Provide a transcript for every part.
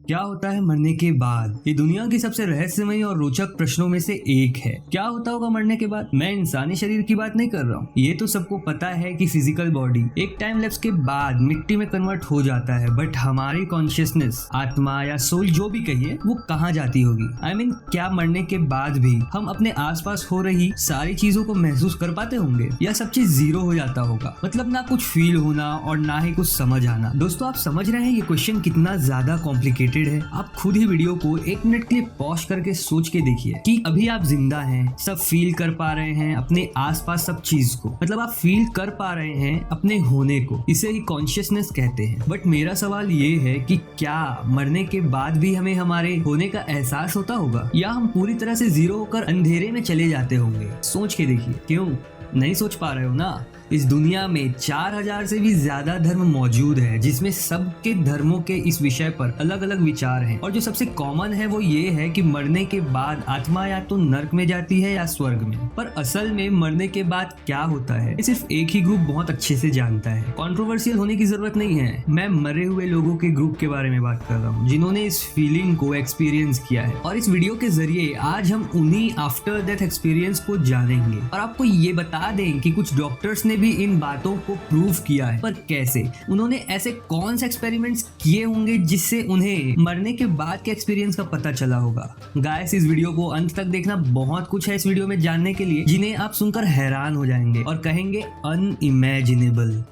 क्या होता है मरने के बाद? ये दुनिया की सबसे रहस्यमयी और रोचक प्रश्नों में से एक है। क्या होता होगा मरने के बाद? मैं इंसानी शरीर की बात नहीं कर रहा हूँ। ये तो सबको पता है कि फिजिकल बॉडी एक टाइम लैप्स के बाद मिट्टी में कन्वर्ट हो जाता है, बट हमारी कॉन्शियसनेस, आत्मा या सोल जो भी कहिए, वो कहाँ जाती होगी? I mean, क्या मरने के बाद भी हम अपने आसपास हो रही सारी चीजों को महसूस कर पाते होंगे, या सब चीज जीरो हो जाता होगा? मतलब ना कुछ फील होना और ना ही कुछ समझ आना। दोस्तों, आप समझ रहे हैं ये क्वेश्चन कितना ज्यादा कॉम्प्लिकेटेड है? आप खुद ही वीडियो को 1 मिनट के लिए पॉज करके सोच के देखिए कि अभी आप जिंदा हैं, सब फील कर पा रहे हैं अपने आसपास सब चीज को, मतलब आप फील कर पा रहे हैं अपने होने को। इसे ही कॉन्शियसनेस कहते हैं। बट मेरा सवाल ये है कि क्या मरने के बाद भी हमें हमारे होने का एहसास होता होगा, या हम पूरी तरह से जीरो होकर अंधेरे में चले जाते होंगे? सोच के देखिए। क्यों नहीं सोच पा रहे हो ना? इस दुनिया में 4000 से भी ज्यादा धर्म मौजूद है, जिसमें सबके धर्मों के इस विषय पर अलग अलग विचार हैं। और जो सबसे कॉमन है वो ये है कि मरने के बाद आत्मा या तो नर्क में जाती है या स्वर्ग में। पर असल में मरने के बाद क्या होता है, ये सिर्फ एक ही ग्रुप बहुत अच्छे से जानता है। कंट्रोवर्शियल होने की जरूरत नहीं है। मैं मरे हुए लोगों के ग्रुप के बारे में बात कर रहा हूँ, जिन्होंने इस फीलिंग को एक्सपीरियंस किया है। और इस वीडियो के जरिए आज हम उन्हीं आफ्टर डेथ एक्सपीरियंस को जानेंगे और आपको ये बता दें कि कुछ डॉक्टर्स ने भी इन बातों को प्रूव किया है। पर कैसे? उन्होंने ऐसे कौन से एक्सपेरिमेंट्स किए होंगे जिससे उन्हें मरने के बाद के एक्सपीरियंस का पता चला होगा? गाइस, इस वीडियो को अंत तक देखना। बहुत कुछ है इस वीडियो में जानने के लिए, जिन्हें आप सुनकर हैरान हो जाएंगे और कहेंगे अनइमेजिनेबल।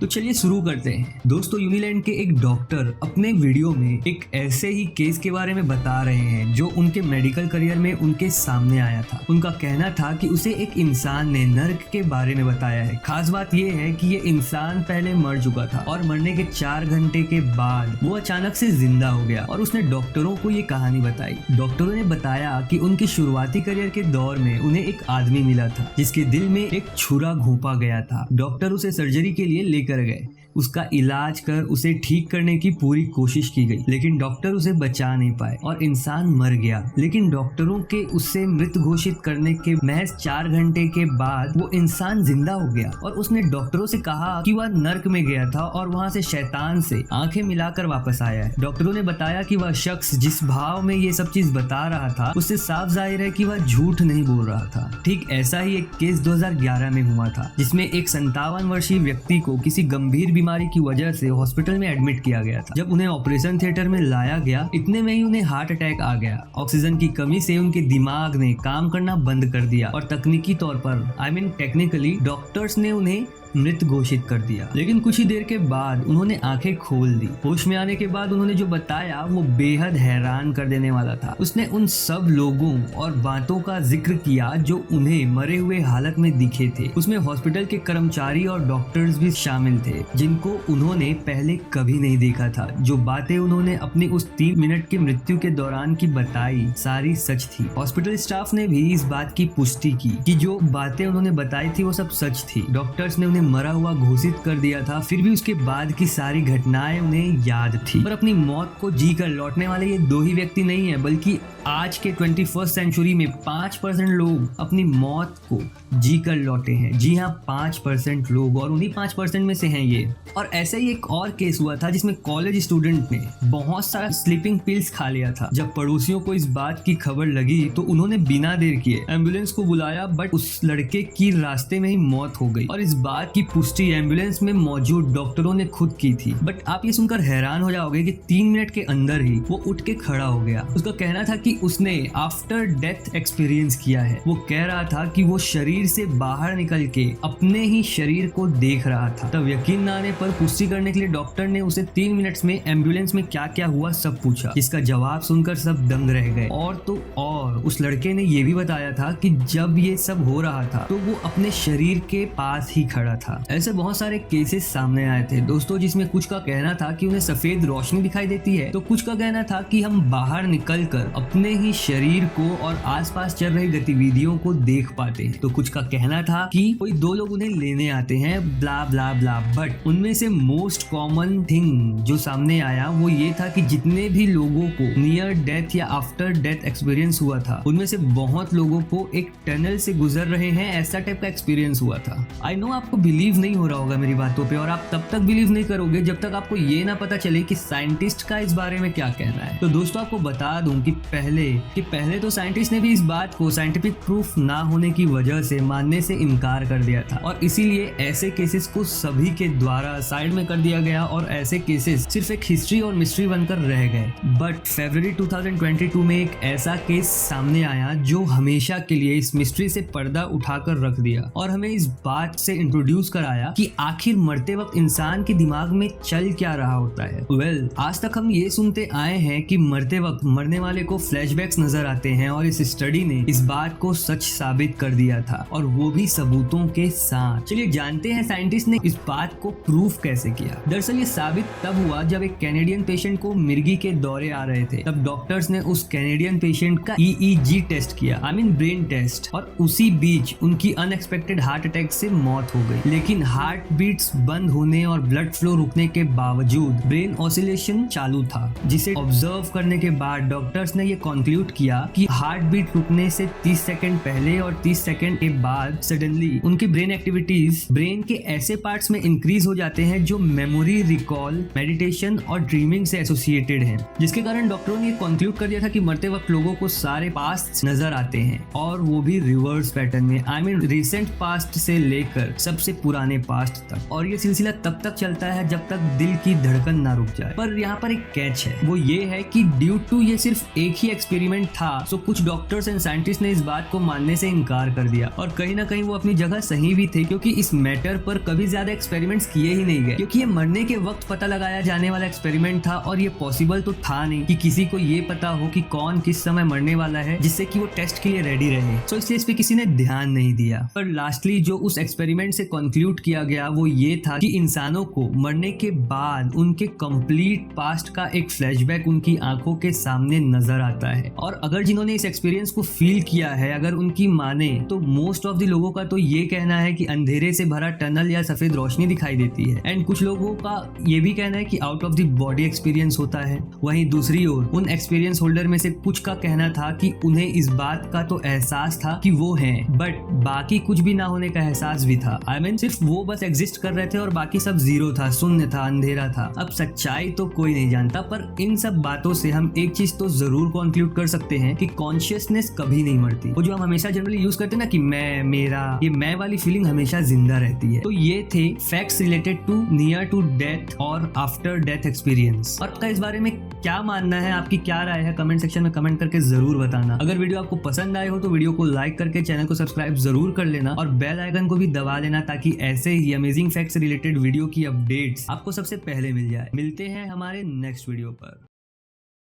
तो चलिए शुरू करते हैं। दोस्तों, यूनीलैंड के एक डॉक्टर अपने वीडियो में एक ऐसे ही केस के बारे में बता रहे हैं जो उनके मेडिकल करियर में उनके सामने आया था। उनका कहना था कि उसे एक इंसान ने नर्क के बारे में बताया है। खास बात यह है कि ये इंसान पहले मर चुका था और मरने के 4 घंटे के बाद वो अचानक से जिंदा हो गया और उसने डॉक्टरों को ये कहानी बताई। डॉक्टरों ने बताया कि उनके शुरुआती करियर के दौर में उन्हें एक आदमी मिला था जिसके दिल में एक छुरा घोंपा गया था। डॉक्टर उसे सर्जरी के लिए लेकर गए। उसका इलाज कर उसे ठीक करने की पूरी कोशिश की गई, लेकिन डॉक्टर उसे बचा नहीं पाए और इंसान मर गया। लेकिन डॉक्टरों के उसे मृत घोषित करने के महज 4 घंटे के बाद वो इंसान जिंदा हो गया और उसने डॉक्टरों से कहा कि वह नर्क में गया था और वहां से शैतान से आंखें मिलाकर वापस आया है। डॉक्टरों ने बताया कि वह शख्स जिस भाव में ये सब चीज बता रहा था, उससे साफ जाहिर है कि वह झूठ नहीं बोल रहा था। ठीक ऐसा ही एक केस 2011 में हुआ था, जिसमें एक 57 वर्षीय व्यक्ति को किसी गंभीर बीमारी की वजह से हॉस्पिटल में एडमिट किया गया था। जब उन्हें ऑपरेशन थिएटर में लाया गया, इतने में ही उन्हें हार्ट अटैक आ गया। ऑक्सीजन की कमी से उनके दिमाग ने काम करना बंद कर दिया और तकनीकी तौर पर टेक्निकली डॉक्टर्स ने उन्हें मृत घोषित कर दिया। लेकिन कुछ ही देर के बाद उन्होंने आंखें खोल दी। होश में आने के बाद उन्होंने जो बताया वो बेहद हैरान कर देने वाला था। उसने उन सब लोगों और बातों का जिक्र किया जो उन्हें मरे हुए हालत में दिखे थे। उसमें हॉस्पिटल के कर्मचारी और डॉक्टर्स भी शामिल थे, जिनको उन्होंने पहले कभी नहीं देखा था। जो बातें उन्होंने अपनी उस 3 मिनट की मृत्यु के दौरान की बताई, सारी सच थी। हॉस्पिटल स्टाफ ने भी इस बात की पुष्टि की कि जो बातें उन्होंने बताई थी वो सब सच थी। डॉक्टर्स ने उन्हें मरा हुआ घोषित कर दिया था, फिर भी उसके बाद की सारी घटनाएं उन्हें याद थी। पर अपनी मौत को जी कर लौटने वाले ये 2 ही व्यक्ति नहीं है, बल्कि आज के 21st सेंचुरी में 5% लोग अपनी मौत को जी कर लौटे हैं। जी हाँ, 5% लोग, और उन्हीं 5% में से हैं ये। और ऐसा ही एक और केस हुआ था जिसमें कॉलेज स्टूडेंट ने बहुत सारा स्लीपिंग पिल्स खा लिया था। जब पड़ोसियों को इस बात की खबर लगी तो उन्होंने बिना देर किए एम्बुलेंस को बुलाया, बट उस लड़के की रास्ते में ही मौत हो गई। और इस बात की पुष्टि एम्बुलेंस में मौजूद डॉक्टरों ने खुद की थी। बट आप ये सुनकर हैरान हो जाओगे कि 3 मिनट के अंदर ही वो उठ के खड़ा हो गया। उसका कहना था कि उसने आफ्टर डेथ एक्सपीरियंस किया है। वो कह रहा था कि वो शरीर से बाहर निकल के अपने ही शरीर को देख रहा था। तब यकीन न आने पर पुष्टि करने के लिए डॉक्टर ने उसे 3 मिनट्स में एम्बुलेंस में क्या क्या हुआ सब पूछा, जिसका जवाब सुनकर सब दंग रह गए। और तो और उस लड़के ने ये भी बताया था कि जब ये सब हो रहा था तो वो अपने शरीर के पास ही खड़ा था। ऐसे बहुत सारे केसेस सामने आए थे दोस्तों, जिसमें कुछ का कहना था कि उन्हें सफेद रोशनी दिखाई देती है, तो कुछ का कहना था कि हम बाहर निकल कर अपने ही शरीर को और आसपास चल रही गतिविधियों को देख पाते हैं। तो कुछ का कहना था कि कोई 2 लोग उन्हें लेने आते हैं, ब्ला ब्ला ब्ला। बट उनमें से मोस्ट कॉमन थिंग जो सामने आया वो ये था कि जितने भी लोगों को नियर डेथ या आफ्टर डेथ एक्सपीरियंस हुआ था, उनमें से बहुत लोगों को एक टनल से गुजर रहे हैं ऐसा टाइप का एक्सपीरियंस हुआ था। आई नो आपको बिलीव नहीं हो रहा होगा मेरी बातों पे, और आप तब तक बिलीव नहीं करोगे जब तक आपको ये ना पता चले कि साइंटिस्ट का इस बारे में क्या कहना है। तो दोस्तों आपको बता दूं कि पहले तो साइंटिस्ट ने भी इस बात को साइंटिफिक प्रूफ ना होने की वजह से मानने से इनकार कर दिया था, और इसीलिए ऐसे केसेस को सभी के द्वारा साइड में कर दिया गया और ऐसे केसेस सिर्फ एक हिस्ट्री और मिस्ट्री बनकर रह गए। बट फरवरी 2022 में एक ऐसा केस सामने आया जो हमेशा के लिए इस मिस्ट्री से पर्दा उठाकर रख दिया और हमें इस बात से इंट्रोड्यूस कराया कि आखिर मरते वक्त इंसान के दिमाग में चल क्या रहा होता है। आज तक हम ये सुनते आए हैं कि मरते वक्त मरने वाले को फ्लैशबैक्स नजर आते हैं, और इस स्टडी ने इस बात को सच साबित कर दिया था, और वो भी सबूतों के साथ। चलिए जानते हैं साइंटिस्ट ने इस बात को प्रूफ कैसे किया। दरअसल ये साबित तब हुआ जब एक कैनेडियन पेशेंट को मिर्गी के दौरे आ रहे थे। तब डॉक्टर्स ने उस कैनेडियन पेशेंट का EEG टेस्ट किया, ब्रेन टेस्ट, और उसी बीच उनकी अनएक्सपेक्टेड हार्ट अटैक से मौत हो गई। लेकिन हार्ट बीट्स बंद होने और ब्लड फ्लो रुकने के बावजूद ब्रेन ऑसिलेशन चालू था, जिसे ऑब्जर्व करने के बाद डॉक्टर्स ने ये कंक्लूड किया कि हार्ट बीट रुकने से 30 सेकंड पहले और 30 सेकंड के बाद सडनली उनकी ब्रेन एक्टिविटीज ब्रेन के ऐसे पार्ट्स में इंक्रीज हो जाते हैं जो मेमोरी, रिकॉल, मेडिटेशन और ड्रीमिंग से एसोसिएटेड हैं, जिसके कारण डॉक्टरों ने कंक्लूड कर दिया था कि मरते वक्त लोगों को सारे पास्ट नजर आते हैं, और वो भी रिवर्स पैटर्न में। रिसेंट पास्ट से लेकर सबसे पुराने पास्ट तक, और ये सिलसिला तब तक चलता है जब तक दिल की धड़कन ना रुक जाए। पर यहाँ पर एक कैच है, वो ये है कि ड्यू टू ये सिर्फ एक ही एक्सपेरिमेंट था, तो कुछ डॉक्टर्स एंड साइंटिस्ट ने इस बात को मानने से इनकार कर दिया, और कहीं ना कहीं वो अपनी जगह सही भी थे, क्योंकि इस मैटर पर कभी ज्यादा एक्सपेरिमेंट्स किए ही नहीं गए, क्योंकि ये मरने के वक्त पता लगाया जाने वाला एक्सपेरिमेंट था, और ये पॉसिबल तो था नहीं कि किसी को ये पता हो कि कौन किस समय मरने वाला है, जिससे कि वो टेस्ट के लिए रेडी रहे। तो इसलिए इस पे किसी ने ध्यान नहीं दिया। पर लास्टली जो उस एक्सपेरिमेंट से कंक्लूड किया गया वो ये था कि इंसानों को मरने के बाद उनके कंप्लीट पास्ट का एक फ्लैशबैक उनकी आंखों के सामने नजर आता है, और अगर जिन्होंने इस एक्सपीरियंस को फील किया है, अगर उनकी माने, तो मोस्ट ऑफ द लोगों का तो ये कहना है कि अंधेरे से भरा टनल या सफेद रोशनी दिखाई देती है, एंड कुछ लोगों का ये भी कहना है कि out of the body experience होता है। वहीं दूसरी ओर उन एक्सपीरियंस होल्डर में से कुछ का कहना था कि उन्हें इस बात का तो एहसास था कि वो हैं, बट बाकी कुछ भी ना होने का एहसास भी था। सिर्फ वो बस एग्जिस्ट कर रहे थे और बाकी सब जीरो था, शून्य था, अंधेरा था। अब सच्चाई तो कोई नहीं जानता, पर इन सब बातों से हम एक चीज तो जरूर कंक्लूड कर सकते हैं कि कॉन्शियसनेस कभी नहीं मरती। वो जो हम हमेशा जनरली यूज करते हैं ना कि मैं, मेरा, ये मैं वाली फीलिंग हमेशा जिंदा रहती है। तो ये थे facts related to near to death और आफ्टर डेथ एक्सपीरियंस। और आपका इस बारे में क्या मानना है, आपकी क्या राय है, कमेंट सेक्शन में कमेंट करके जरूर बताना। अगर वीडियो आपको पसंद आए हो तो वीडियो को लाइक करके चैनल को सब्सक्राइब जरूर कर लेना, और बेल आइकन को भी दबा देना, ताकि ऐसे ही अमेजिंग फैक्ट्स रिलेटेड वीडियो की अपडेट्स आपको सबसे पहले मिल जाए। मिलते हैं हमारे नेक्स्ट वीडियो पर।